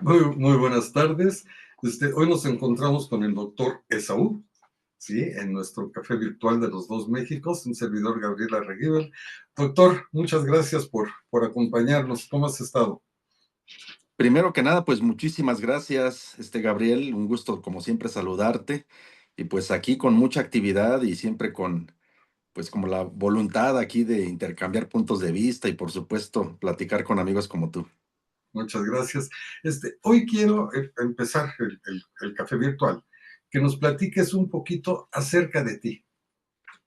Muy buenas tardes. Hoy nos encontramos con el doctor Esaú, ¿sí? En nuestro café virtual de los dos Méxicos, un servidor Gabriel Arreguíbal. Doctor, muchas gracias por acompañarnos. ¿Cómo has estado? Primero que nada, pues muchísimas gracias, Gabriel. Un gusto, como siempre, saludarte. Y pues aquí con mucha actividad y siempre con, pues como la voluntad aquí de intercambiar puntos de vista y por supuesto platicar con amigos como tú. Muchas gracias. Hoy quiero empezar el café virtual, que nos platiques un poquito acerca de ti.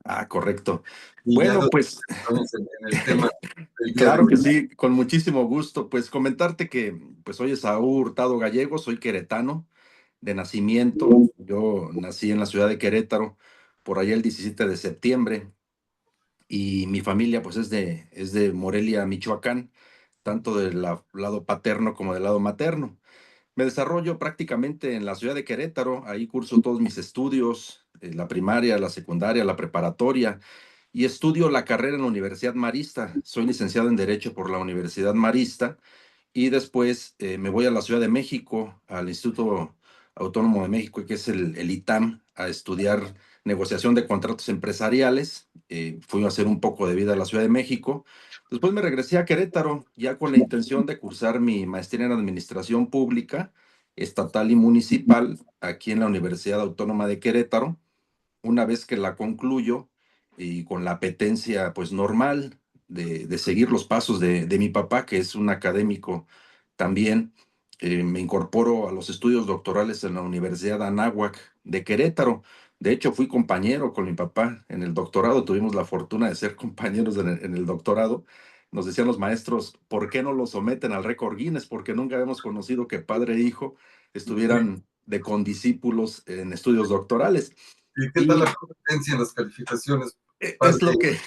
Ah, correcto. Y ya Bueno, después pues estamos en el tema del día de claro hoy. que sí, con muchísimo gusto. Pues comentarte que pues soy Esaú Hurtado Gallego, soy queretano de nacimiento. Yo nací en la ciudad de Querétaro por allá el 17 de septiembre. Y mi familia pues es de Morelia, Michoacán, tanto del lado paterno como del lado materno. Me desarrollo prácticamente en la ciudad de Querétaro, ahí curso todos mis estudios, la primaria, la secundaria, la preparatoria, y estudio la carrera en la Universidad Marista. Soy licenciado en Derecho por la Universidad Marista y después me voy a la Ciudad de México, al Instituto Autónomo de México, que es el ITAM, a estudiar negociación de contratos empresariales. Fui a hacer un poco de vida a la Ciudad de México. Después me regresé a Querétaro, ya con la intención de cursar mi maestría en Administración Pública, Estatal y Municipal, aquí en la Universidad Autónoma de Querétaro. Una vez que la concluyo y con la apetencia pues normal de seguir los pasos de mi papá, que es un académico también, me incorporo a los estudios doctorales en la Universidad Anáhuac de Querétaro. De hecho, fui compañero con mi papá en el doctorado, tuvimos la fortuna de ser compañeros en el doctorado. Nos decían los maestros, ¿por qué no lo someten al récord Guinness? Porque nunca habíamos conocido que padre e hijo estuvieran de condiscípulos en estudios doctorales. ¿Y qué tal la Y competencia en las calificaciones? Padre, es lo que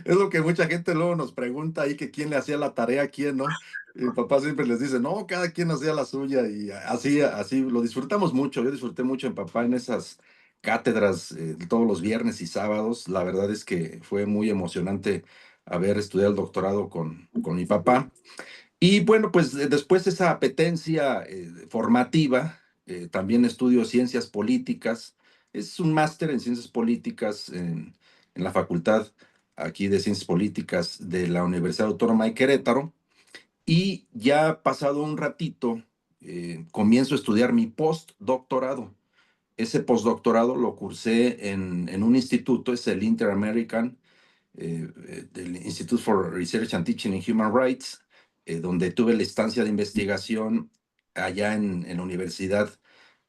es lo que mucha gente luego nos pregunta ahí, que quién le hacía la tarea a quién, ¿no? Y mi papá siempre les dice, no, cada quien hacía la suya y así lo disfrutamos mucho. Yo disfruté mucho en papá en esas cátedras todos los viernes y sábados. La verdad es que fue muy emocionante haber estudiado el doctorado con mi papá. Y bueno, pues después de esa apetencia formativa, también estudio ciencias políticas. Es un máster en ciencias políticas en la Facultad aquí de Ciencias Políticas de la Universidad Autónoma de Querétaro. Y ya pasado un ratito, comienzo a estudiar mi postdoctorado. Ese postdoctorado lo cursé en un instituto, es el Inter-American del Institute for Research and Teaching in Human Rights, donde tuve la estancia de investigación allá en la Universidad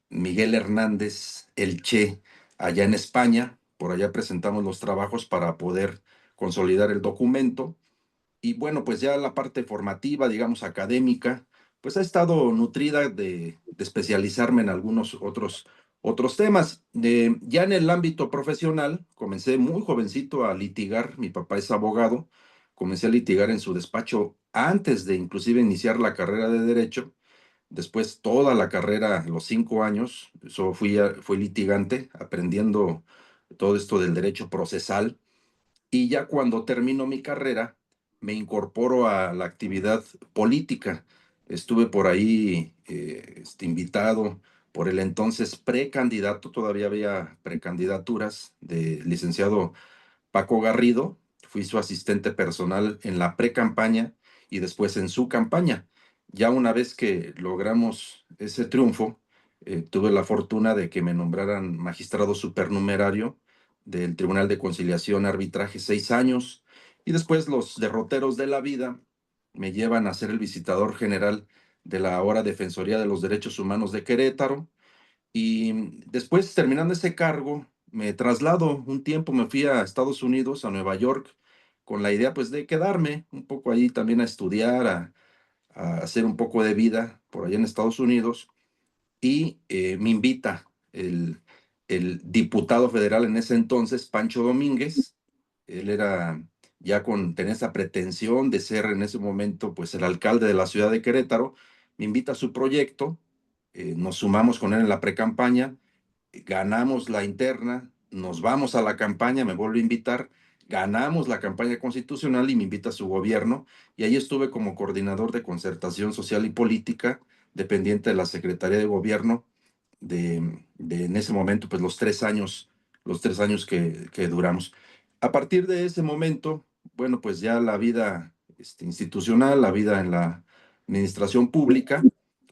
Miguel Hernández, el Che, allá en España. Por allá presentamos los trabajos para poder consolidar el documento. Y bueno, pues ya la parte formativa, digamos, académica, pues ha estado nutrida de especializarme en algunos otros temas. Ya en el ámbito profesional, comencé muy jovencito a litigar. Mi papá es abogado. Comencé a litigar en su despacho antes de inclusive iniciar la carrera de Derecho. Después toda la carrera, los 5 años, eso fui litigante, aprendiendo todo esto del derecho procesal. Y ya cuando termino mi carrera, me incorporo a la actividad política. Estuve por ahí invitado por el entonces precandidato, todavía había precandidaturas, de licenciado Paco Garrido. Fui su asistente personal en la precampaña y después en su campaña. Ya una vez que logramos ese triunfo, tuve la fortuna de que me nombraran magistrado supernumerario del Tribunal de Conciliación Arbitraje 6 años, y después los derroteros de la vida me llevan a ser el visitador general de la ahora Defensoría de los Derechos Humanos de Querétaro. Y después, terminando ese cargo, me traslado un tiempo, me fui a Estados Unidos, a Nueva York, con la idea pues de quedarme un poco allí también a estudiar, a hacer un poco de vida por allá en Estados Unidos. Y me invita el diputado federal en ese entonces, Pancho Domínguez. Él tenía esa pretensión de ser en ese momento pues el alcalde de la ciudad de Querétaro. Me invita a su proyecto, nos sumamos con él en la precampaña, ganamos la interna, nos vamos a la campaña, me vuelve a invitar ganamos la campaña constitucional y me invita a su gobierno, y ahí estuve como coordinador de concertación social y política, dependiente de la Secretaría de Gobierno, en ese momento, pues los 3 años que duramos. A partir de ese momento, bueno, pues ya la vida institucional, la vida en la administración pública,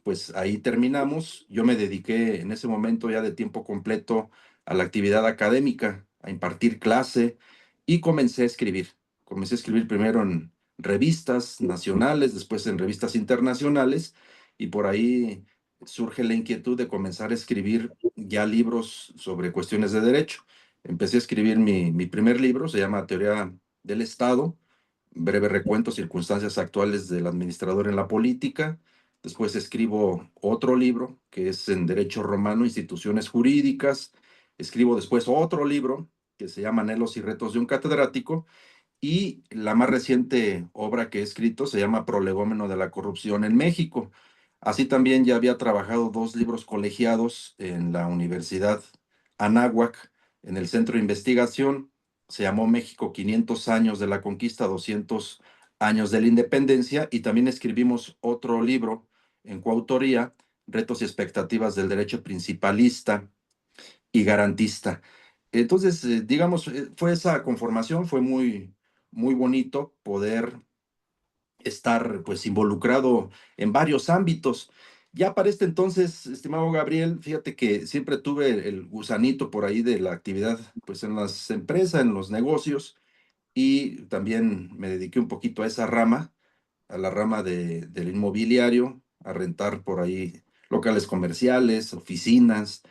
pues ahí terminamos. Yo me dediqué en ese momento ya de tiempo completo a la actividad académica, a impartir clase y comencé a escribir. Comencé a escribir primero en revistas nacionales, después en revistas internacionales y por ahí surge la inquietud de comenzar a escribir ya libros sobre cuestiones de derecho. Empecé a escribir mi primer libro, se llama Teoría del Estado, breve recuento, circunstancias actuales del administrador en la política. Después escribo otro libro que es en Derecho Romano, Instituciones Jurídicas. Escribo después otro libro que se llama Anhelos y Retos de un Catedrático. Y la más reciente obra que he escrito se llama Prolegómeno de la Corrupción en México. Así también ya había trabajado 2 libros colegiados en la Universidad Anáhuac, en el Centro de Investigación. Se llamó México 500 años de la conquista, 200 años de la independencia. Y también escribimos otro libro en coautoría, Retos y expectativas del derecho principalista y garantista. Entonces, digamos, fue esa conformación, fue muy bonito poder estar pues involucrado en varios ámbitos. Ya para este entonces, estimado Gabriel, fíjate que siempre tuve el gusanito por ahí de la actividad pues en las empresas, en los negocios, y también me dediqué un poquito a esa rama, a la rama del inmobiliario, a rentar por ahí locales comerciales, oficinas,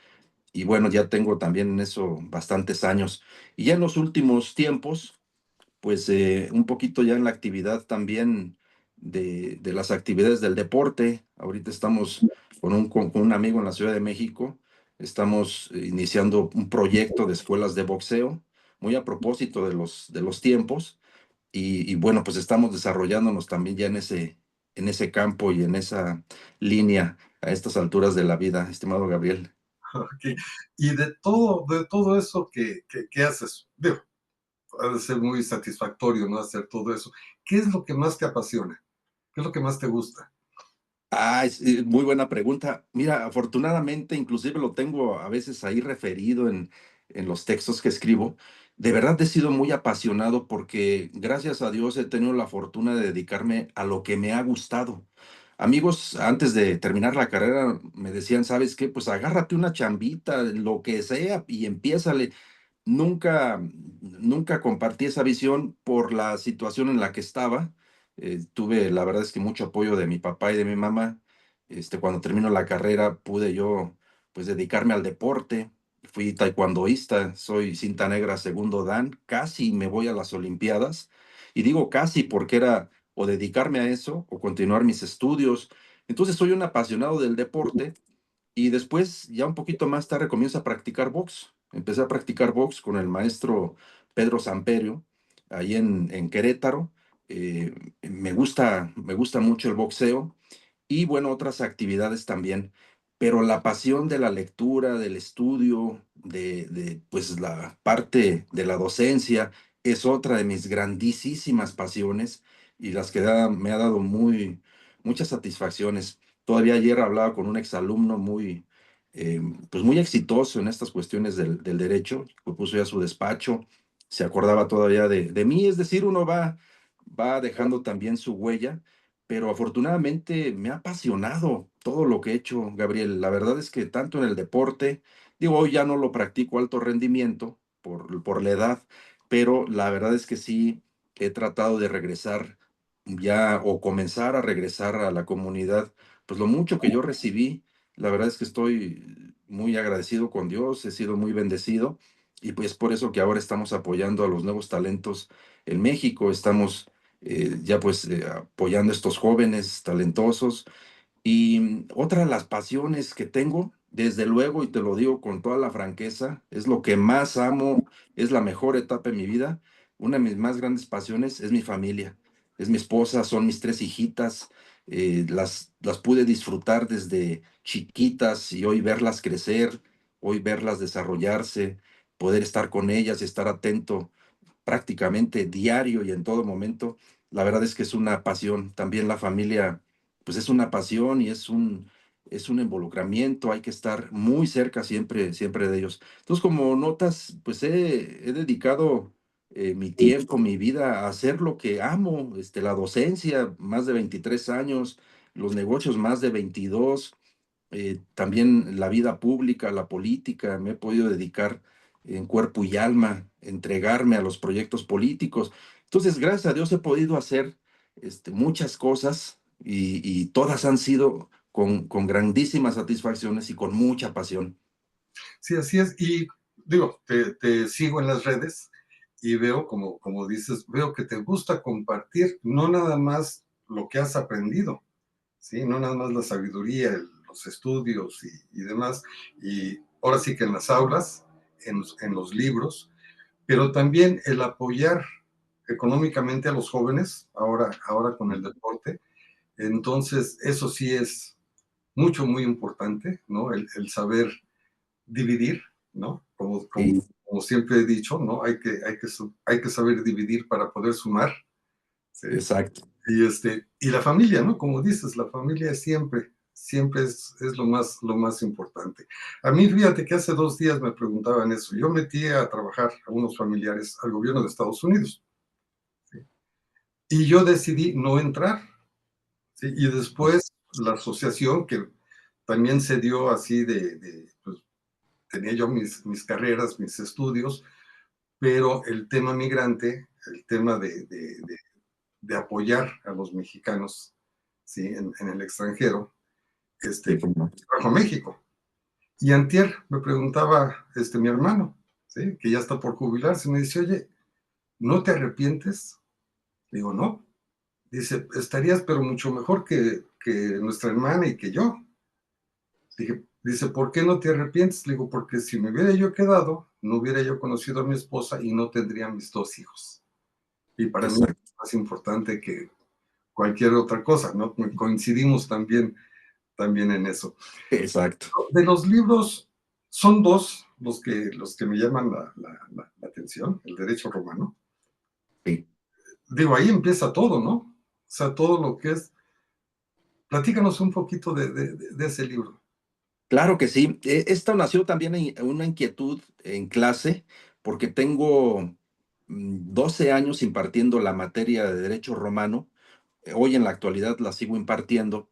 y bueno, ya tengo también en eso bastantes años. Y ya en los últimos tiempos, pues un poquito ya en la actividad también de las actividades del deporte. Ahorita estamos con un amigo en la Ciudad de México, estamos iniciando un proyecto de escuelas de boxeo, muy a propósito de los tiempos. Y bueno, pues estamos desarrollándonos también ya en ese campo y en esa línea a estas alturas de la vida, estimado Gabriel. Ok. Y de todo eso que haces, digo, ha de ser muy satisfactorio, ¿no? Hacer todo eso. ¿Qué es lo que más te apasiona? ¿Qué es lo que más te gusta? Es muy buena pregunta. Mira, afortunadamente, inclusive lo tengo a veces ahí referido en los textos que escribo. De verdad he sido muy apasionado porque gracias a Dios he tenido la fortuna de dedicarme a lo que me ha gustado. Amigos, antes de terminar la carrera me decían, ¿sabes qué? Pues agárrate una chambita, lo que sea, y empiézale. Nunca compartí esa visión por la situación en la que estaba. Tuve, la verdad es que mucho apoyo de mi papá y de mi mamá. Cuando terminó la carrera pude yo, pues, dedicarme al deporte. Fui taekwondoísta, soy cinta negra segundo dan, casi me voy a las Olimpiadas. Y digo casi porque era o dedicarme a eso o continuar mis estudios. Entonces soy un apasionado del deporte y después, ya un poquito más tarde, comienzo a practicar box. Empecé a practicar box con el maestro Pedro Samperio, ahí en Querétaro. Me gusta mucho el boxeo y bueno, otras actividades también. Pero la pasión de la lectura, del estudio, pues la parte de la docencia es otra de mis grandísimas pasiones y las que me ha dado muchas satisfacciones. Todavía ayer hablaba con un exalumno eh, pues muy exitoso en estas cuestiones del derecho, que puso ya su despacho, se acordaba todavía de mí, es decir, uno va dejando también su huella, pero afortunadamente me ha apasionado todo lo que he hecho, Gabriel. La verdad es que tanto en el deporte, digo, hoy ya no lo practico alto rendimiento por la edad, pero la verdad es que sí he tratado de regresar ya o comenzar a regresar a la comunidad, pues lo mucho que yo recibí, la verdad es que estoy muy agradecido con Dios, he sido muy bendecido y pues por eso que ahora estamos apoyando a los nuevos talentos en México, estamos ya pues apoyando a estos jóvenes talentosos y otra de las pasiones que tengo, desde luego, y te lo digo con toda la franqueza, es lo que más amo, es la mejor etapa de mi vida. Una de mis más grandes pasiones es mi familia, es mi esposa, son mis 3 hijitas. Las pude disfrutar desde chiquitas y hoy verlas crecer, hoy verlas desarrollarse, poder estar con ellas y estar atento prácticamente diario y en todo momento. La verdad es que es una pasión. También la familia, pues es una pasión y es un involucramiento. Hay que estar muy cerca siempre, siempre de ellos. Entonces, como notas, pues he dedicado mi tiempo, mi vida a hacer lo que amo, la docencia, más de 23 años, los negocios, más de 22, también la vida pública, la política, me he podido dedicar en cuerpo y alma, entregarme a los proyectos políticos. Entonces, gracias a Dios he podido hacer muchas cosas y todas han sido con grandísimas satisfacciones y con mucha pasión. Sí, así es. Y digo, te sigo en las redes y veo, como dices, veo que te gusta compartir no nada más lo que has aprendido, ¿sí? No nada más la sabiduría, los estudios y demás. Y ahora sí que en las aulas, en los libros, pero también el apoyar económicamente a los jóvenes, ahora con el deporte. Entonces, eso sí es muy importante, ¿no? El saber dividir, ¿no? Y Como siempre he dicho, ¿no? Hay que saber dividir para poder sumar, ¿sí? exacto. Y la familia, ¿no? Como dices, la familia siempre es lo más importante. A mí, fíjate que hace 2 días me preguntaban eso. Yo metí a trabajar a unos familiares al gobierno de Estados Unidos, ¿sí? Y yo decidí no entrar, ¿sí? Y después la asociación, que también se dio así pues, tenía yo mis carreras, mis estudios, pero el tema migrante, el tema de apoyar a los mexicanos, ¿sí? En el extranjero, Sí, cómo no. trajo a México. Y antier me preguntaba mi hermano, ¿sí? Que ya está por jubilarse, me dice, oye, ¿no te arrepientes? Digo, no. Dice, estarías pero mucho mejor que nuestra hermana y que yo. Dice, ¿por qué no te arrepientes? Le digo, porque si me hubiera yo quedado, no hubiera yo conocido a mi esposa y no tendría mis 2 hijos. Y para mí es Exacto, más importante que cualquier otra cosa, ¿no? Coincidimos también en eso. exacto. De los libros, son dos los que me llaman la atención, el derecho romano. Sí. Digo, ahí empieza todo, ¿no? O sea, todo lo que es. Platícanos un poquito de ese libro. Claro que sí. Esta nació también en una inquietud en clase, porque tengo 12 años impartiendo la materia de Derecho Romano. Hoy en la actualidad la sigo impartiendo.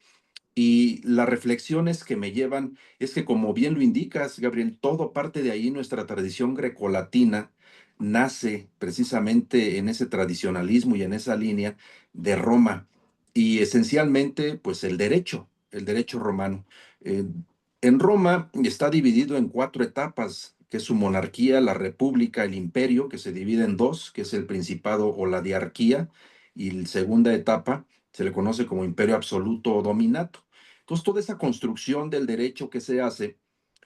Y las reflexiones que me llevan es que, como bien lo indicas, Gabriel, todo parte de ahí. Nuestra tradición grecolatina nace precisamente en ese tradicionalismo y en esa línea de Roma. Y esencialmente, pues el derecho romano. Eh, en Roma está dividido en 4 etapas, que es su monarquía, la república, el imperio, que se divide en dos, que es el principado o la diarquía, y la segunda etapa se le conoce como imperio absoluto o dominato. Entonces, toda esa construcción del derecho que se hace,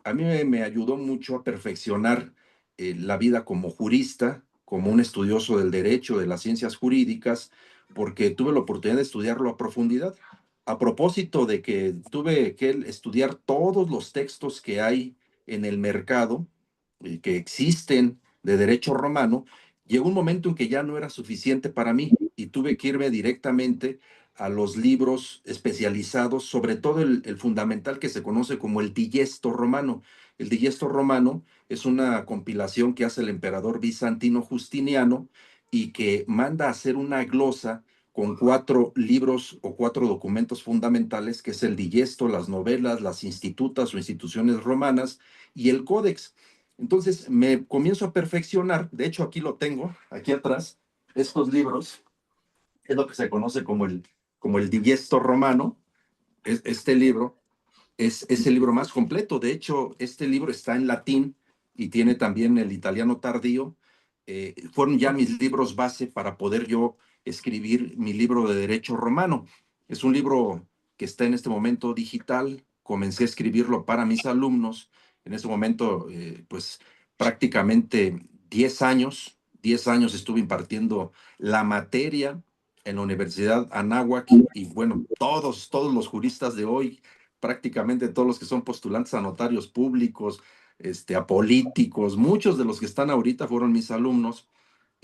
a mí me ayudó mucho a perfeccionar la vida como jurista, como un estudioso del derecho, de las ciencias jurídicas, porque tuve la oportunidad de estudiarlo a profundidad. A propósito de que tuve que estudiar todos los textos que hay en el mercado, que existen de derecho romano, llegó un momento en que ya no era suficiente para mí y tuve que irme directamente a los libros especializados, sobre todo el fundamental que se conoce como el Digesto Romano. El Digesto Romano es una compilación que hace el emperador bizantino Justiniano y que manda a hacer una glosa con 4 libros o 4 documentos fundamentales, que es el Digesto, las novelas, las institutas o instituciones romanas y el Códex. Entonces me comienzo a perfeccionar, de hecho aquí lo tengo, aquí atrás, estos libros, es lo que se conoce como el Digesto Romano. Este libro es el libro más completo. De hecho, este libro está en latín y tiene también el italiano tardío. Fueron ya mis libros base para poder yo escribir mi libro de Derecho Romano. Es un libro que está en este momento digital. Comencé a escribirlo para mis alumnos. En este momento, pues prácticamente 10 años, 10 años estuve impartiendo la materia en la Universidad Anáhuac y bueno, todos los juristas de hoy, prácticamente todos los que son postulantes a notarios públicos, a políticos, muchos de los que están ahorita fueron mis alumnos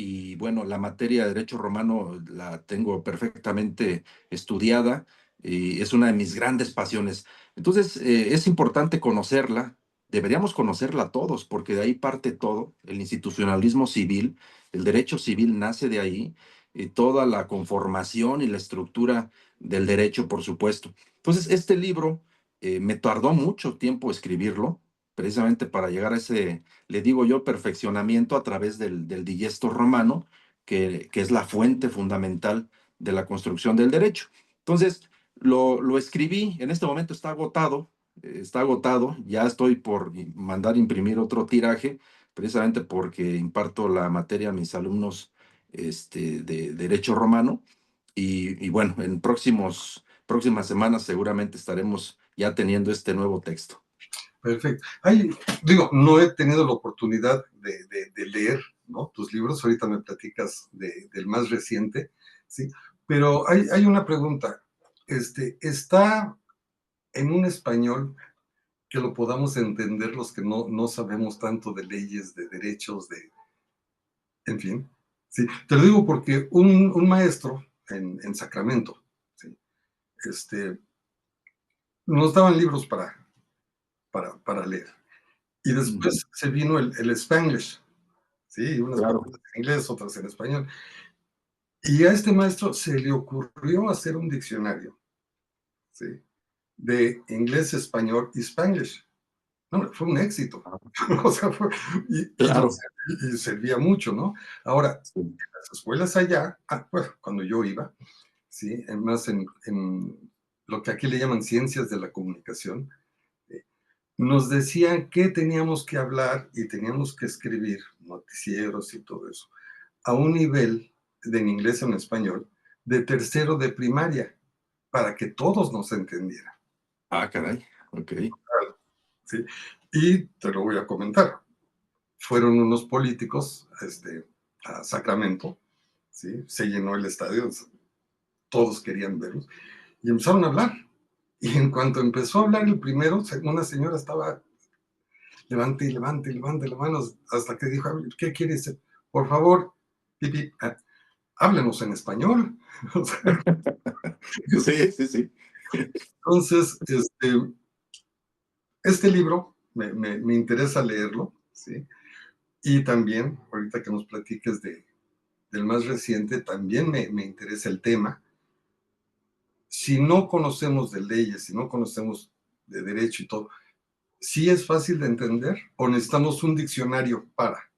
y bueno, la materia de derecho romano la tengo perfectamente estudiada y es una de mis grandes pasiones. Entonces, es importante conocerla, deberíamos conocerla todos, porque de ahí parte todo, el institucionalismo civil, el derecho civil nace de ahí, toda la conformación y la estructura del derecho, por supuesto. Entonces, este libro me tardó mucho tiempo escribirlo, precisamente para llegar a ese, le digo yo, perfeccionamiento a través del digesto romano, que es la fuente fundamental de la construcción del derecho. Entonces, lo escribí, en este momento está agotado, ya estoy por mandar imprimir otro tiraje, precisamente porque imparto la materia a mis alumnos de Derecho Romano, y bueno, en próximas semanas seguramente estaremos ya teniendo este nuevo texto. Perfecto. Hay, digo, no he tenido la oportunidad de leer, ¿no? Tus libros, ahorita me platicas del más reciente, ¿sí? Pero hay una pregunta. ¿Está en un español que lo podamos entender los que no sabemos tanto de leyes, de derechos, en fin? Sí, te lo digo porque un maestro en Sacramento, ¿sí? este, nos daban libros para leer. Y Ujú. después se vino el Spanglish, ¿sí? Unas Claro. palabras en inglés, otras en español. Y a este maestro se le ocurrió hacer un diccionario, ¿sí? De inglés, español y Spanglish. No, fue un éxito. Ah, O sea, claro. y servía mucho, ¿no? Ahora, Sí. en las escuelas allá, bueno, cuando yo iba, ¿sí? Más en lo que aquí le llaman ciencias de la comunicación, ¿sí? Nos decían que teníamos que hablar y teníamos que escribir noticieros y todo eso a un nivel de en inglés o en español de tercero de primaria para que todos nos entendieran. Ah, caray. Ok. ¿Sí? Y te lo voy a comentar. Fueron unos políticos a Sacramento, ¿sí? Se llenó el estadio, todos querían verlos, y empezaron a hablar. Y en cuanto empezó a hablar el primero, una señora estaba levante y levante y levante las manos hasta que dijo, ¿qué quiere decir? Por favor, pipi, háblenos en español. O sea, Sí, sí, sí. entonces, este libro me interesa leerlo, ¿sí? Y también, ahorita que nos platiques del más reciente, también me interesa el tema. Si no conocemos de leyes, si no conocemos de derecho y todo, ¿sí es fácil de entender o necesitamos un diccionario para?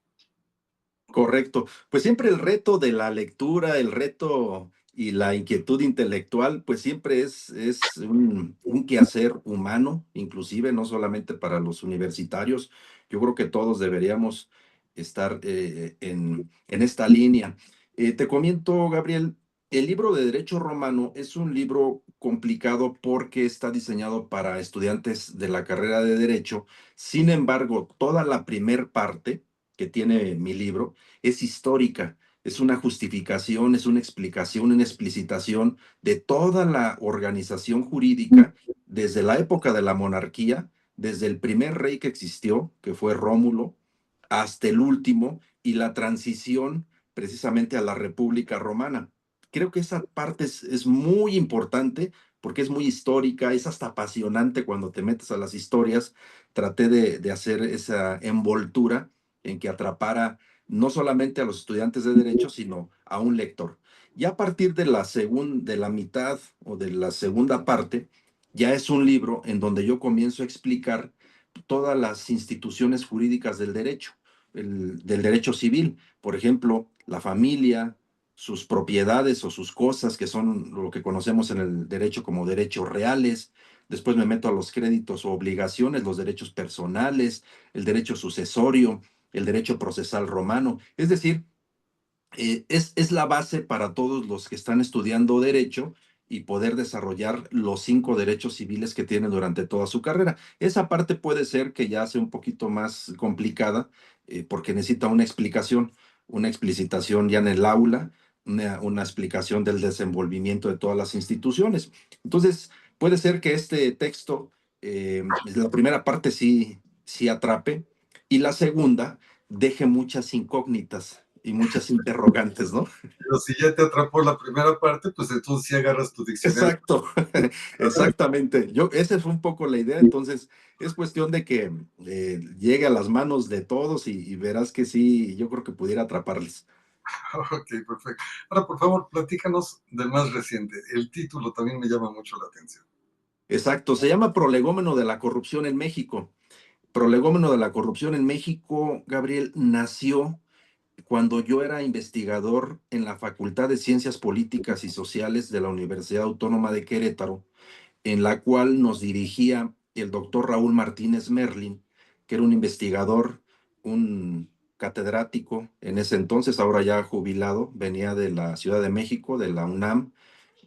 Correcto. Pues siempre el reto de la lectura, el reto y la inquietud intelectual, pues siempre es un quehacer humano, inclusive no solamente para los universitarios. Yo creo que todos deberíamos estar en esta línea. Te comento, Gabriel, el libro de Derecho Romano es un libro complicado porque está diseñado para estudiantes de la carrera de Derecho. Sin embargo, toda la primer parte que tiene mi libro es histórica, es una justificación, es una explicación, una explicitación de toda la organización jurídica desde la época de la monarquía, desde el primer rey que existió, que fue Rómulo, hasta el último, y la transición precisamente a la República Romana. Creo que esa parte es muy importante porque es muy histórica, es hasta apasionante cuando te metes a las historias. Traté de hacer esa envoltura en que atrapara no solamente a los estudiantes de derecho, sino a un lector. Ya a partir de la mitad o de la segunda parte, ya es un libro en donde yo comienzo a explicar todas las instituciones jurídicas del derecho, del derecho civil, por ejemplo, la familia, sus propiedades o sus cosas, que son lo que conocemos en el derecho como derechos reales. Después me meto a los créditos o obligaciones, los derechos personales, el derecho sucesorio, el derecho procesal romano. Es decir, es la base para todos los que están estudiando derecho y poder desarrollar los 5 derechos civiles que tienen durante toda su carrera. Esa parte puede ser que ya sea un poquito más complicada porque necesita una explicitación ya en el aula, una explicación del desenvolvimiento de todas las instituciones. Entonces, puede ser que este texto, la primera parte sí atrape y la segunda deje muchas incógnitas y muchas interrogantes, ¿no? Pero si ya te atrapó la primera parte, pues entonces sí agarras tu diccionario. Exacto, exactamente. Esa fue un poco la idea, entonces es cuestión de que llegue a las manos de todos y verás que sí, yo creo que pudiera atraparles. Ok, perfecto. Ahora, por favor, platícanos del más reciente. El título también me llama mucho la atención. Exacto, se llama Prolegómeno de la corrupción en México. Prolegómeno de la corrupción en México, Gabriel, nació cuando yo era investigador en la Facultad de Ciencias Políticas y Sociales de la Universidad Autónoma de Querétaro, en la cual nos dirigía el doctor Raúl Martínez Merlin, que era un investigador, un catedrático en ese entonces, ahora ya jubilado, venía de la Ciudad de México, de la UNAM,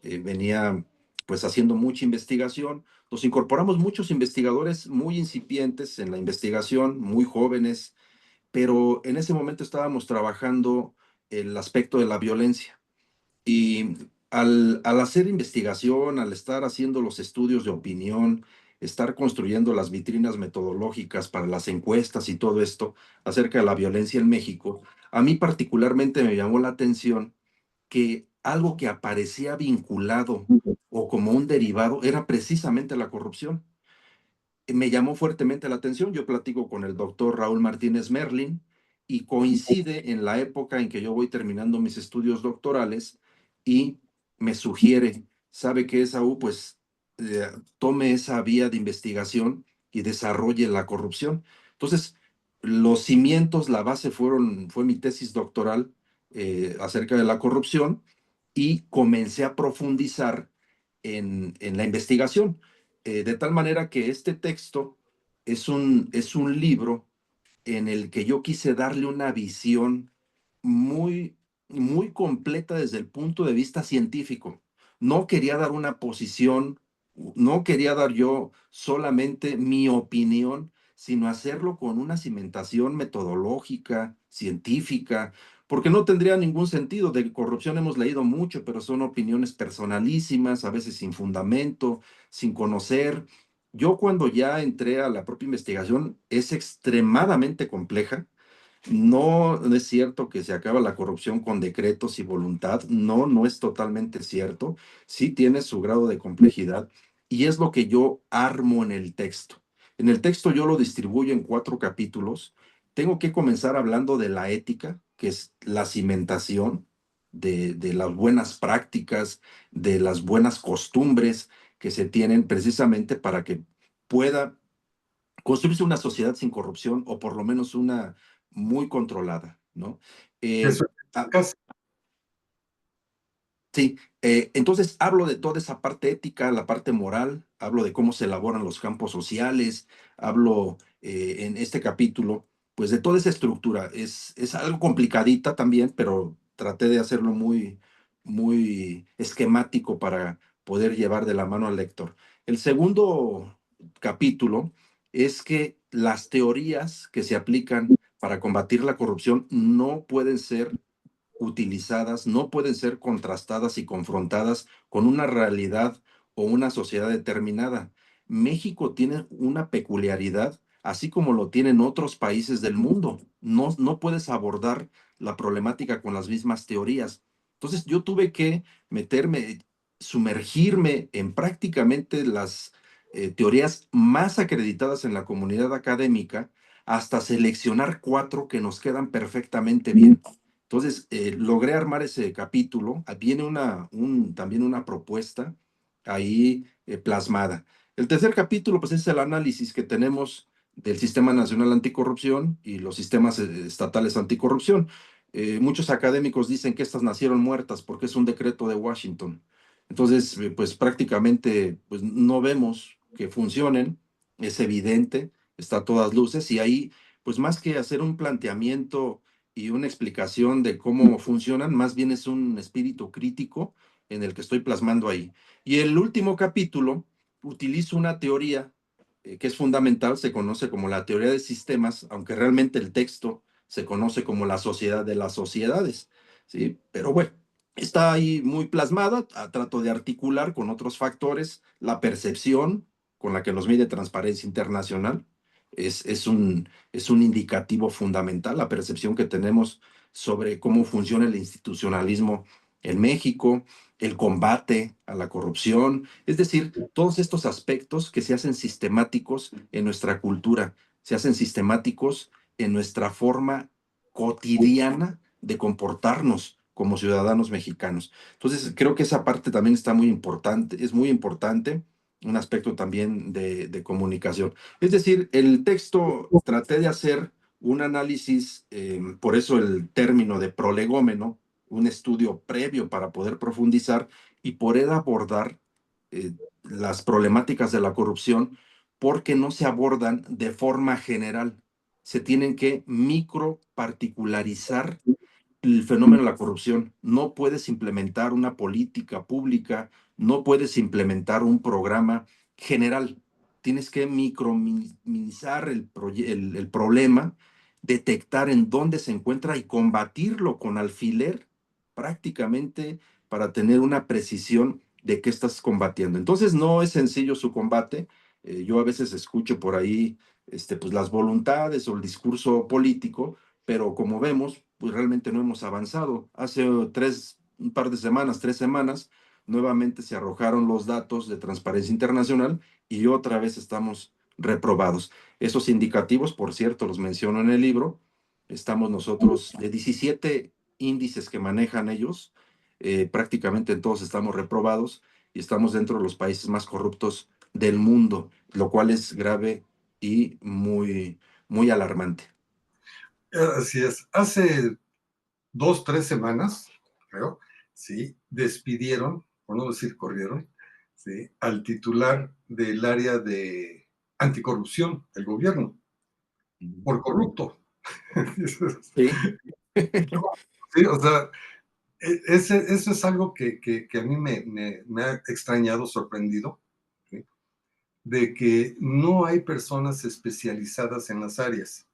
venía pues haciendo mucha investigación. Nos incorporamos muchos investigadores muy incipientes en la investigación, muy jóvenes, pero en ese momento estábamos trabajando el aspecto de la violencia. Y al hacer investigación, al estar haciendo los estudios de opinión, estar construyendo las vitrinas metodológicas para las encuestas y todo esto acerca de la violencia en México, a mí particularmente me llamó la atención que algo que aparecía vinculado o como un derivado era precisamente la corrupción. Me llamó fuertemente la atención. Yo platico con el doctor Raúl Martínez Merlin y coincide en la época en que yo voy terminando mis estudios doctorales y me sugiere, sabe que Esaú, pues tome esa vía de investigación y desarrolle la corrupción. Entonces, los cimientos, la base fue mi tesis doctoral acerca de la corrupción y comencé a profundizar en la investigación. De tal manera que este texto es un libro en el que yo quise darle una visión muy, muy completa desde el punto de vista científico. No quería dar una posición, no quería dar yo solamente mi opinión, sino hacerlo con una cimentación metodológica, científica, porque no tendría ningún sentido. De corrupción hemos leído mucho, pero son opiniones personalísimas, a veces sin fundamento, sin conocer. Yo cuando ya entré a la propia investigación es extremadamente compleja. No, no es cierto que se acaba la corrupción con decretos y voluntad. No, no es totalmente cierto. Sí tiene su grado de complejidad y es lo que yo armo en el texto. En el texto yo lo distribuyo en 4 capítulos. Tengo que comenzar hablando de la ética, que es la cimentación de las buenas prácticas, de las buenas costumbres que se tienen precisamente para que pueda construirse una sociedad sin corrupción o por lo menos una muy controlada, ¿no? Eh, Eso ah, casi. sí, entonces hablo de toda esa parte ética, la parte moral, hablo de cómo se elaboran los campos sociales, hablo en este capítulo, pues de toda esa estructura. Es algo complicadita también, pero traté de hacerlo muy, muy esquemático para poder llevar de la mano al lector. El segundo capítulo es que las teorías que se aplican para combatir la corrupción no pueden ser utilizadas, no pueden ser contrastadas y confrontadas con una realidad o una sociedad determinada. México tiene una peculiaridad, así como lo tienen otros países del mundo. No, no puedes abordar la problemática con las mismas teorías. Entonces yo tuve que meterme, sumergirme en prácticamente las teorías más acreditadas en la comunidad académica hasta seleccionar 4 que nos quedan perfectamente bien. Entonces, logré armar ese capítulo. Viene también una propuesta ahí plasmada. El tercer capítulo, pues es el análisis que tenemos del Sistema Nacional Anticorrupción y los sistemas estatales anticorrupción. Muchos académicos dicen que estas nacieron muertas porque es un decreto de Washington. Entonces, pues prácticamente pues, no vemos que funcionen. Es evidente, está a todas luces y ahí, pues más que hacer un planteamiento y una explicación de cómo funcionan, más bien es un espíritu crítico en el que estoy plasmando ahí. Y el último capítulo utilizo una teoría que es fundamental, se conoce como la teoría de sistemas, aunque realmente el texto se conoce como la sociedad de las sociedades, ¿sí? Pero bueno, está ahí muy plasmada, trato de articular con otros factores la percepción con la que nos mide Transparencia Internacional, es un indicativo fundamental, la percepción que tenemos sobre cómo funciona el institucionalismo en México, el combate a la corrupción, es decir, todos estos aspectos que se hacen sistemáticos en nuestra cultura, se hacen sistemáticos en nuestra forma cotidiana de comportarnos como ciudadanos mexicanos. Entonces, creo que esa parte también está muy importante, es muy importante, un aspecto también de comunicación. Es decir, el texto traté de hacer un análisis, por eso el término de prolegómeno, un estudio previo para poder profundizar y poder abordar las problemáticas de la corrupción, porque no se abordan de forma general. Se tienen que micro particularizar el fenómeno de la corrupción. No puedes implementar una política pública, no puedes implementar un programa general. Tienes que microminimizar el problema, detectar en dónde se encuentra y combatirlo con alfiler prácticamente para tener una precisión de qué estás combatiendo. Entonces no es sencillo su combate. Yo a veces escucho por ahí pues las voluntades o el discurso político, pero como vemos, pues realmente no hemos avanzado. Hace un par de semanas, 3 semanas, nuevamente se arrojaron los datos de Transparencia Internacional y otra vez estamos reprobados. Esos indicativos, por cierto, los menciono en el libro. Estamos nosotros de 17 índices que manejan ellos, prácticamente en todos estamos reprobados y estamos dentro de los países más corruptos del mundo, lo cual es grave y muy, muy alarmante. Así es. Hace 2, 3 semanas, creo, sí, despidieron, por no decir corrieron, sí, al titular del área de anticorrupción del gobierno, por corrupto. Sí, Sí, o sea, eso es algo que a mí me ha extrañado, sorprendido, ¿sí? De que no hay personas especializadas en las áreas.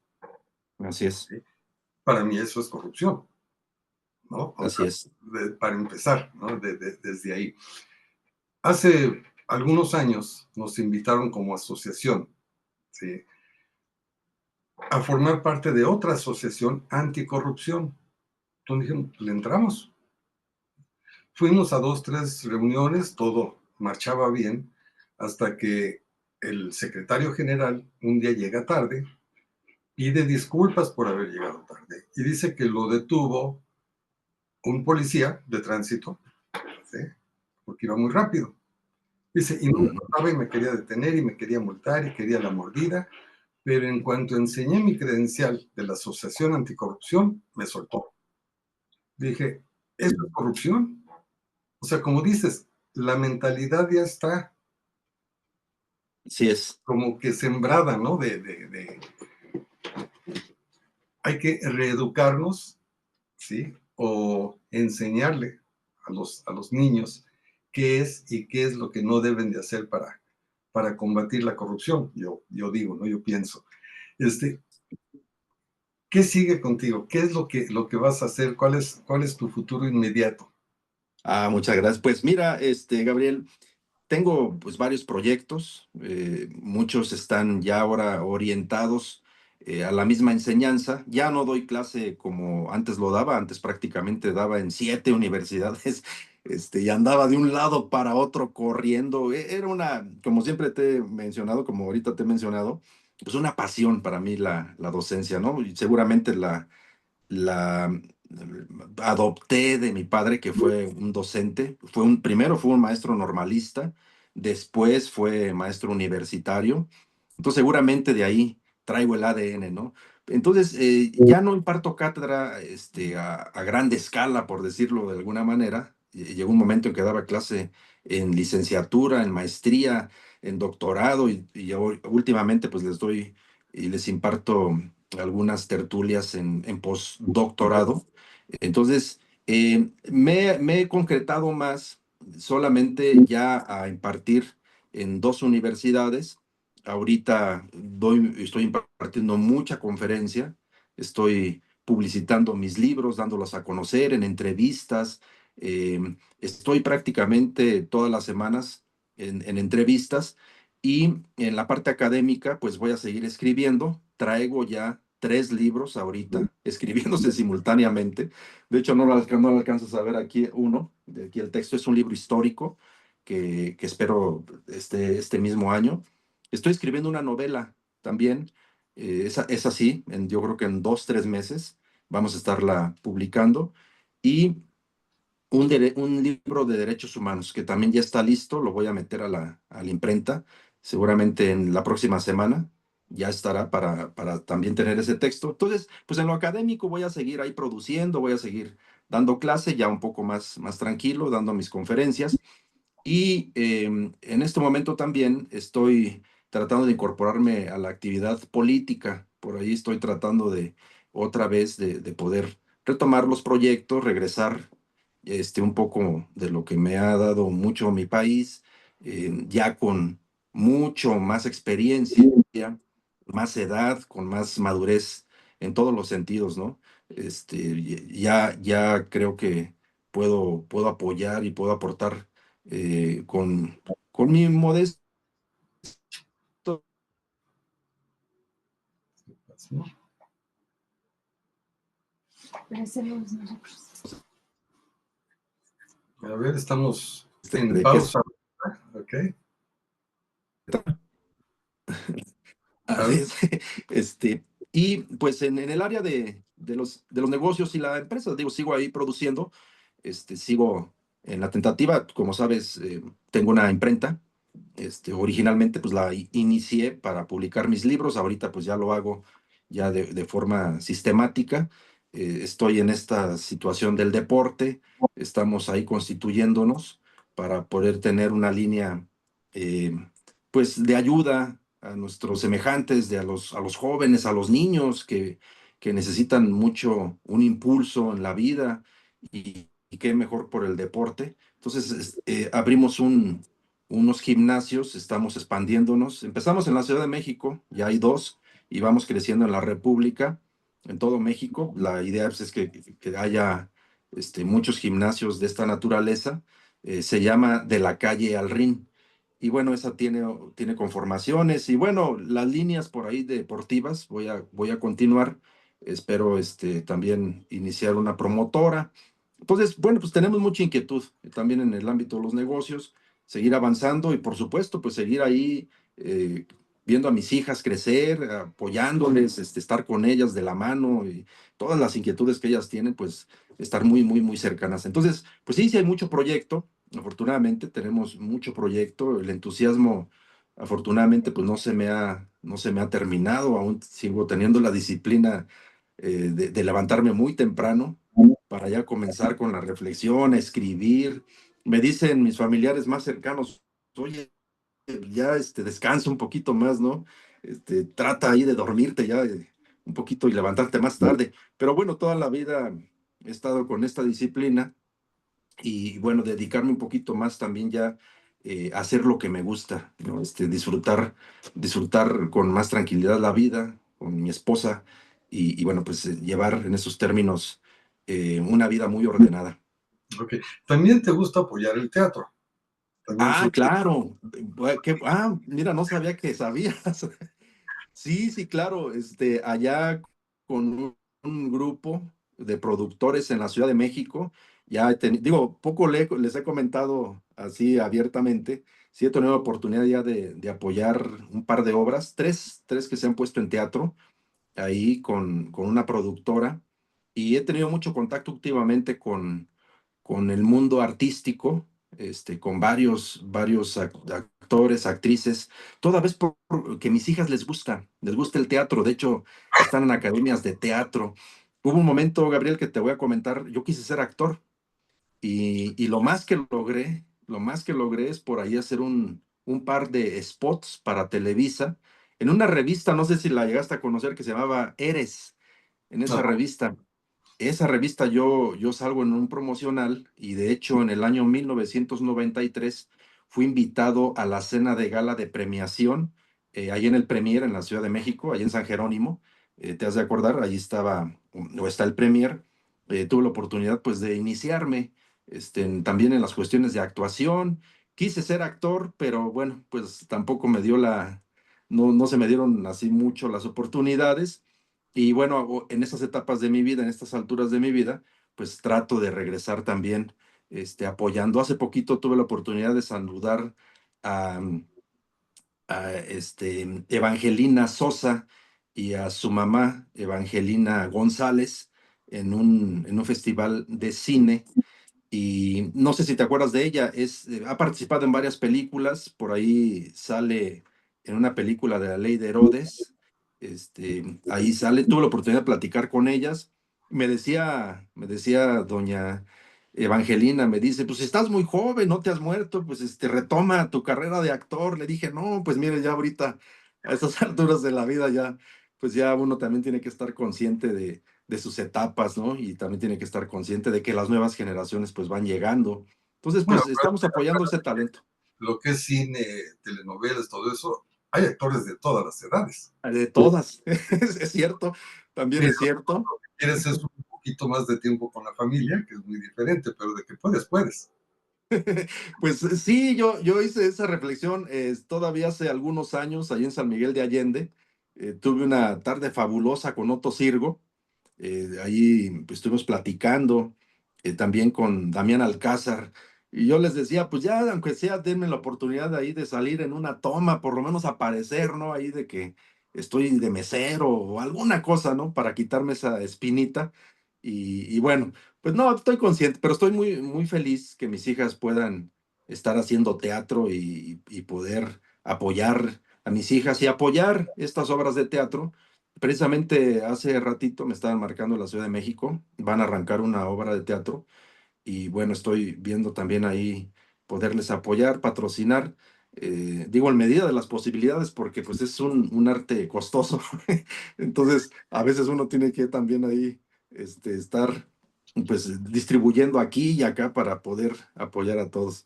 así es, ¿Sí? Para mí eso es corrupción, ¿no? O así sea, es. para empezar, ¿no? Desde ahí. Hace algunos años nos invitaron como asociación, ¿sí? A formar parte de otra asociación anticorrupción. Entonces dijimos, pues, le entramos. Fuimos a 2, 3 reuniones, todo marchaba bien, hasta que el secretario general un día llega tarde, pide disculpas por haber llegado tarde y dice que lo detuvo un policía de tránsito, ¿sí? Porque iba muy rápido. Dice, y no me Ujú. notaba y me quería detener y me quería multar y quería la mordida, pero en cuanto enseñé mi credencial de la Asociación Anticorrupción, me soltó. Dije, ¿eso es corrupción? O sea, como dices, la mentalidad ya está Así es, como que sembrada, ¿no? Hay que reeducarnos, ¿sí? O enseñarle a los niños qué es y qué es lo que no deben de hacer para combatir la corrupción. Yo digo, ¿no? Yo pienso. Este, ¿Qué sigue contigo? ¿Qué es lo que vas a hacer? ¿Cuál es tu futuro inmediato? muchas gracias. Pues mira, Gabriel, tengo pues varios proyectos, muchos están ya ahora orientados a la misma enseñanza. Ya no doy clase como antes lo daba, antes prácticamente daba en 7 universidades, y andaba de un lado para otro corriendo. Era una, como siempre te he mencionado, como ahorita te he mencionado, pues una pasión para mí la docencia, ¿no? Y seguramente la adopté de mi padre, que fue un docente. Primero fue un maestro normalista, después fue maestro universitario. Entonces, seguramente de ahí traigo el ADN, ¿no? Entonces, ya no imparto cátedra a grande escala, por decirlo de alguna manera. Llegó un momento en que daba clase en licenciatura, en maestría, en doctorado, y últimamente pues les doy y les imparto algunas tertulias en postdoctorado. Entonces, me he concretado más solamente ya a impartir en 2 universidades. Ahorita estoy impartiendo mucha conferencia, estoy publicitando mis libros, dándolos a conocer en entrevistas. Estoy prácticamente todas las semanas en entrevistas y en la parte académica, pues voy a seguir escribiendo. Traigo ya 3 libros ahorita, escribiéndose simultáneamente. De hecho, no lo alcanzas a ver aquí uno. De aquí el texto es un libro histórico que espero este mismo año. Estoy escribiendo una novela también. Es así, yo creo que en 2, 3 meses vamos a estarla publicando. Y un libro de derechos humanos que también ya está listo, lo voy a meter a la imprenta, seguramente en la próxima semana ya estará para también tener ese texto. Entonces, pues en lo académico voy a seguir ahí produciendo, voy a seguir dando clase ya un poco más tranquilo, dando mis conferencias. Y en este momento también estoy tratando de incorporarme a la actividad política. Por ahí estoy tratando de otra vez de poder retomar los proyectos, regresar un poco de lo que me ha dado mucho mi país, ya con mucho más experiencia, más edad, con más madurez en todos los sentidos, ¿no? Ya creo que puedo apoyar y puedo aportar con mi modesto. A ver, estamos en De que pausa, ¿ok? A así ver, es. Y pues en el área de los negocios y la empresa, digo, sigo ahí produciendo, sigo en la tentativa, como sabes, tengo una imprenta. Originalmente pues la inicié para publicar mis libros, ahorita pues ya lo hago ya de forma sistemática. Estoy en esta situación del deporte, estamos ahí constituyéndonos para poder tener una línea eh, pues de ayuda a nuestros semejantes, a los jóvenes, a los niños que necesitan mucho un impulso en la vida y qué mejor por el deporte. Entonces abrimos unos gimnasios, estamos expandiéndonos. Empezamos en la Ciudad de México, ya hay 2, y vamos creciendo en la República, en todo México. La idea pues, es que haya muchos gimnasios de esta naturaleza. Se llama De la Calle al Ring. Y bueno, esa tiene conformaciones y bueno, las líneas por ahí deportivas voy a continuar. Espero también iniciar una promotora. Entonces, bueno, pues tenemos mucha inquietud también en el ámbito de los negocios, seguir avanzando y por supuesto, pues seguir ahí eh, viendo a mis hijas crecer, apoyándoles, estar con ellas de la mano y todas las inquietudes que ellas tienen, pues estar muy, muy, muy cercanas. Entonces, pues sí, sí hay mucho proyecto. Afortunadamente tenemos mucho proyecto. El entusiasmo, afortunadamente, pues no se me ha terminado. Aún sigo teniendo la disciplina de levantarme muy temprano para ya comenzar con la reflexión, a escribir. Me dicen mis familiares más cercanos, oye, ya descansa un poquito más, ¿no? Trata ahí de dormirte ya un poquito y levantarte más tarde. Pero bueno, toda la vida he estado con esta disciplina y bueno, dedicarme un poquito más también ya a hacer lo que me gusta, ¿no? Disfrutar con más tranquilidad la vida, con mi esposa y bueno, pues llevar en esos términos una vida muy ordenada. ok. También te gusta apoyar el teatro. También Ah, soy... claro. Mira, no sabía que sabías. Sí, sí, claro. Allá con un grupo de productores en la Ciudad de México, digo, poco les he comentado así abiertamente, sí he tenido la oportunidad ya de apoyar un par de obras, tres que se han puesto en teatro, ahí con una productora, y he tenido mucho contacto últimamente con el mundo artístico, con varios actores, actrices, toda vez porque mis hijas les gusta el teatro, de hecho, están en academias de teatro. Hubo un momento, Gabriel, que te voy a comentar, yo quise ser actor y lo más que logré es por ahí hacer un par de spots para Televisa en una revista, no sé si la llegaste a conocer, que se llamaba Eres, en esa Ajá. revista. Esa revista yo salgo en un promocional y de hecho en el año 1993 fui invitado a la cena de gala de premiación, ahí en el Premier en la Ciudad de México, ahí en San Jerónimo. Te has de acordar, allí estaba o está el Premier. Tuve la oportunidad pues de iniciarme también en las cuestiones de actuación. Quise ser actor, pero bueno, pues tampoco no se me dieron así mucho las oportunidades Y bueno, en esas etapas de mi vida, en estas alturas de mi vida, pues trato de regresar también, apoyando. Hace poquito tuve la oportunidad de saludar a, Evangelina Sosa y a su mamá, Evangelina González, en un festival de cine. Y no sé si te acuerdas de ella, ha participado en varias películas, por ahí sale en una película de La Ley de Herodes, ahí sale, tuve la oportunidad de platicar con ellas, me decía doña Evangelina, me dice, pues estás muy joven, no te has muerto, pues retoma tu carrera de actor. Le dije, no, pues mire, ya ahorita, a estas alturas de la vida ya, pues ya uno también tiene que estar consciente de sus etapas, ¿no? Y también tiene que estar consciente de que las nuevas generaciones pues van llegando. Entonces, Bueno, pues estamos apoyando ese talento. lo que es cine, telenovelas, todo eso, hay actores de todas las edades. De todas, es cierto, también Pero es cierto. lo que quieres es un poquito más de tiempo con la familia, que es muy diferente, pero de que puedes, puedes. Pues sí, yo hice esa reflexión todavía hace algunos años, allí en San Miguel de Allende. Tuve una tarde fabulosa con Otto Sirgo. Ahí pues, estuvimos platicando también con Damián Alcázar. Y yo les decía, pues ya, aunque sea, denme la oportunidad ahí de salir en una toma, por lo menos aparecer, ¿no? Ahí de que estoy de mesero o alguna cosa, ¿no? Para quitarme esa espinita. Y bueno, pues no, estoy consciente, pero estoy muy, muy feliz que mis hijas puedan estar haciendo teatro y poder apoyar a mis hijas y apoyar estas obras de teatro. Precisamente hace ratito me estaban marcando en la Ciudad de México, van a arrancar una obra de teatro y bueno, estoy viendo también ahí poderles apoyar, patrocinar, digo en medida de las posibilidades porque pues es un arte costoso, entonces a veces uno tiene que también ahí estar pues distribuyendo aquí y acá para poder apoyar a todos.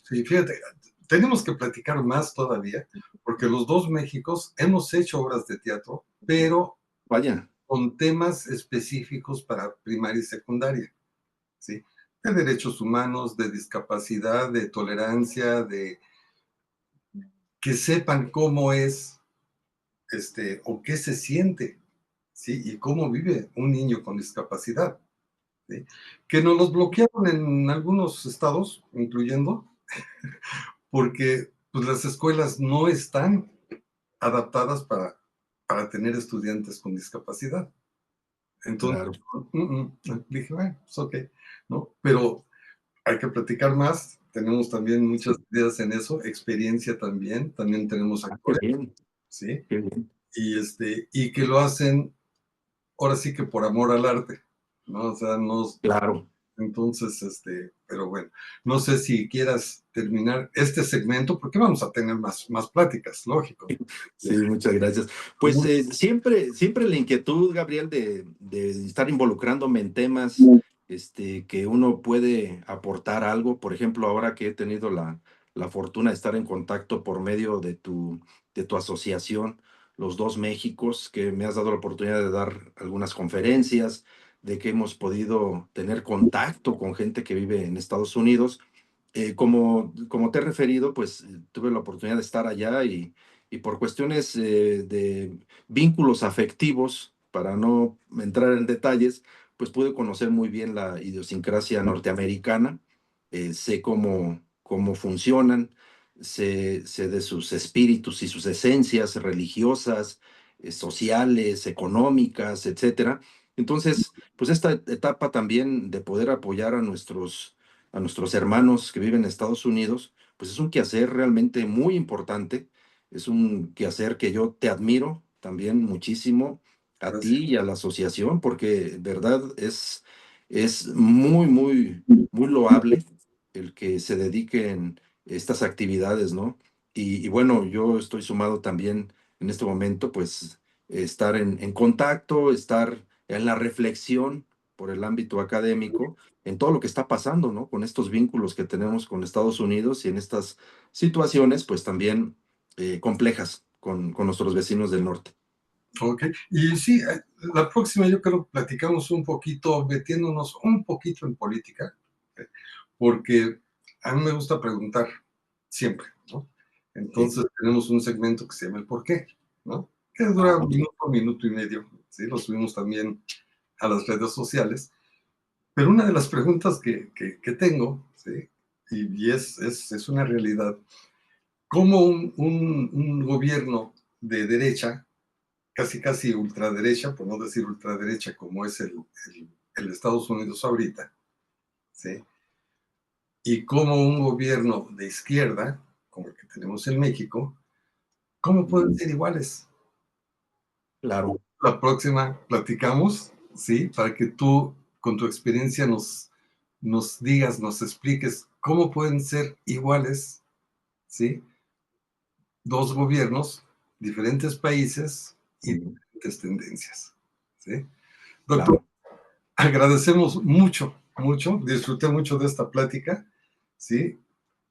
Sí, fíjate, tenemos que platicar más todavía, porque los dos Méxicos hemos hecho obras de teatro, pero Vaya, con temas específicos para primaria y secundaria, ¿sí? De derechos humanos, de discapacidad, de tolerancia, de que sepan cómo es, o qué se siente, ¿sí? Y cómo vive un niño con discapacidad, ¿sí? Que nos los bloquearon en algunos estados, incluyendo, porque pues, las escuelas no están adaptadas para tener estudiantes con discapacidad. Entonces, claro. dije, bueno, pues ok, ¿no? Pero hay que platicar más, tenemos también muchas Sí. ideas en eso, experiencia también tenemos Ah, qué actores, bien, ¿sí? qué bien. Y que lo hacen ahora sí que por amor al arte, ¿no? O sea, no, Claro. entonces, pero bueno, no sé si quieras terminar este segmento, porque vamos a tener más pláticas, lógico. Sí, muchas gracias. Pues Muy- siempre la inquietud, Gabriel, de estar involucrándome en temas que uno puede aportar algo. Por ejemplo, ahora que he tenido la fortuna de estar en contacto por medio de tu asociación, Los Dos Méxicos, que me has dado la oportunidad de dar algunas conferencias, de que hemos podido tener contacto con gente que vive en Estados Unidos. Como te he referido, pues tuve la oportunidad de estar allá y por cuestiones de vínculos afectivos, para no entrar en detalles, pues pude conocer muy bien la idiosincrasia norteamericana, sé cómo funcionan, sé de sus espíritus y sus esencias religiosas, sociales, económicas, etcétera. Entonces, pues esta etapa también de poder apoyar a nuestros hermanos que viven en Estados Unidos, pues es un quehacer realmente muy importante, es un quehacer que yo te admiro también muchísimo a Gracias. ti y a la asociación, porque verdad es muy, muy, muy loable el que se dediquen estas actividades, ¿no? Y bueno, yo estoy sumado también en este momento, pues, estar en contacto, estar en la reflexión por el ámbito académico, en todo lo que está pasando, ¿no? Con estos vínculos que tenemos con Estados Unidos y en estas situaciones, pues también complejas con nuestros vecinos del norte. Ok, y sí, la próxima yo creo que platicamos un poquito, metiéndonos un poquito en política, porque a mí me gusta preguntar siempre, ¿no? Sí. Entonces tenemos un segmento que se llama el por qué, ¿no? Que dura Ah, un ok. minuto y medio. ¿sí? Lo subimos también a las redes sociales. Pero una de las preguntas que tengo, ¿sí? Y es una realidad, ¿cómo un gobierno de derecha, casi casi ultraderecha, por no decir ultraderecha como es el Estados Unidos ahorita, ¿sí? Y cómo un gobierno de izquierda, como el que tenemos en México, cómo pueden ser iguales? Claro. La próxima platicamos, ¿sí? Para que tú, con tu experiencia, nos digas, nos expliques cómo pueden ser iguales, ¿sí? Dos gobiernos, diferentes países y Ujú. diferentes tendencias, ¿sí? Doctor, Claro. agradecemos mucho, mucho, disfruté mucho de esta plática, ¿sí?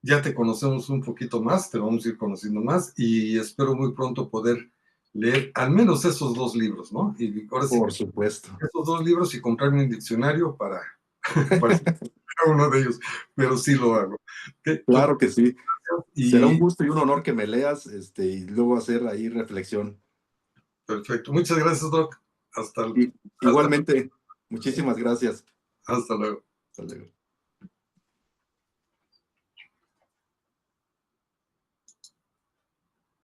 Ya te conocemos un poquito más, te vamos a ir conociendo más y espero muy pronto poder leer al menos esos dos libros, ¿no? Y ahora sí, Por supuesto. esos dos libros y comprarme un diccionario para cada uno de ellos, pero sí lo hago. ¿Ok? Claro que sí. Será un Y gusto y un honor que me leas, y luego hacer ahí reflexión. perfecto. Muchas gracias, Doc. Y Hasta, igualmente, muchísimas gracias. hasta luego. Hasta luego.